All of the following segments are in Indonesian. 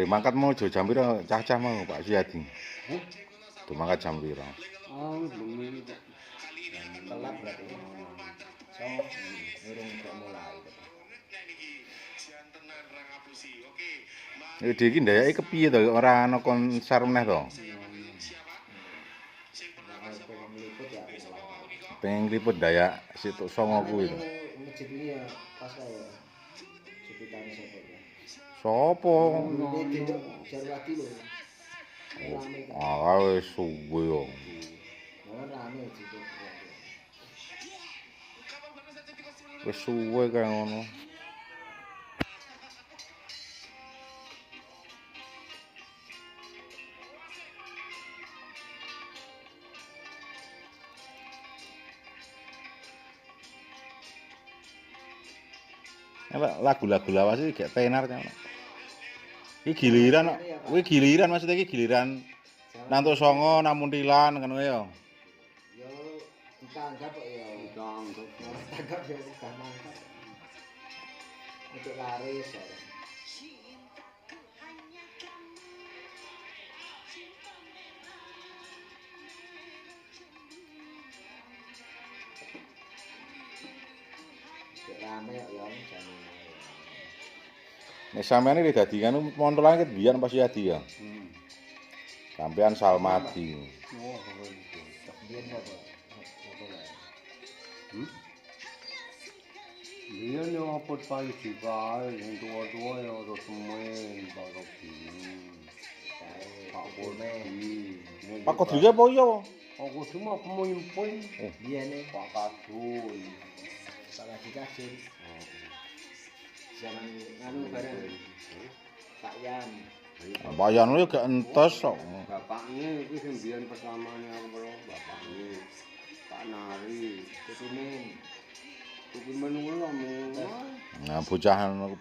Mangkat mau jam piro cah-cah mau Pak Suyadi? Heh? Mangkat jam piro? Oh, bengi kok. Telat berarti. So, urung kok mulai. Iki iki ndayake kepiye to ora ana konser meneh to? Meliput ya. Pengen ngliput Dayak Situk Songo kuwi to. Masjid ini ya pas ya. Sekitar sopo ya. Sopo? Ini Dendok Jarwati lho. Rame. Ah wis suwe yo. Rame gitu. Wis suwe kaya ngono. Lagu-lagu lawas iki gak tenar kan. Iki giliran maksudnya iki giliran Nantuk Songo Namuntilan ngono ya. Yo ditanggap kok ya. Ditanggap. Tanggap ya gak mangkat. Untuk laris ya. Rame ya jane. Nek sampeyan iki dadi kan montolan ket biyen Pak Suyadi ya. Sampean Salmadi. Oh, begitu. Biyen apa? Dia nyopot pagi juga, yang tua-tua ya udah semen, Pak Kopi. Pak Kopi. Pak Kodri apa iya? Aku cuma pemimpin. Biyen Pak Kadun. salah dikasih. Zaman nganu bareng Pak Yan. Pak Yan lu gak entes kok. Bapaknya itu sembilan pertamanya aku bro, bapaknya Pak Nari, Kusumin. Kupi menunggu Nah, bocah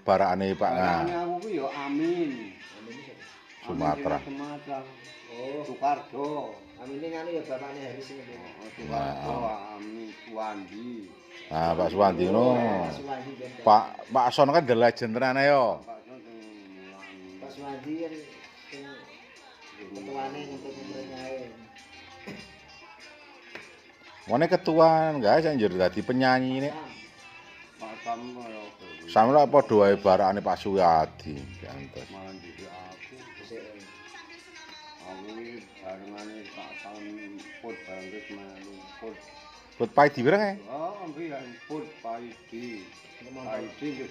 barakane Pak Nga. aku ku ya Amin. Sumatera. Sumatera. Oh, Soekardo. Amin ini nganu ya bapaknya Haris ini. Soekardo, Amin, Suwandi. Nah, Pak Suwandi ngono. Suwandi kan. Pak Son kan the legend tenan yo. Pak Son sing mulangi. Pak Suwandi kan ketuane untuk pemerintahan. Mone ketua guys anjir dadi penyanyi ini. Pak Sam ya. Sama lah padha wae barakane Pak Suyadi. Gantes. Malah jadi aku ini barengane Pak Sam put bareng wis melu put. Put pai di bereng. Oh, ambil put Paidi. Paidi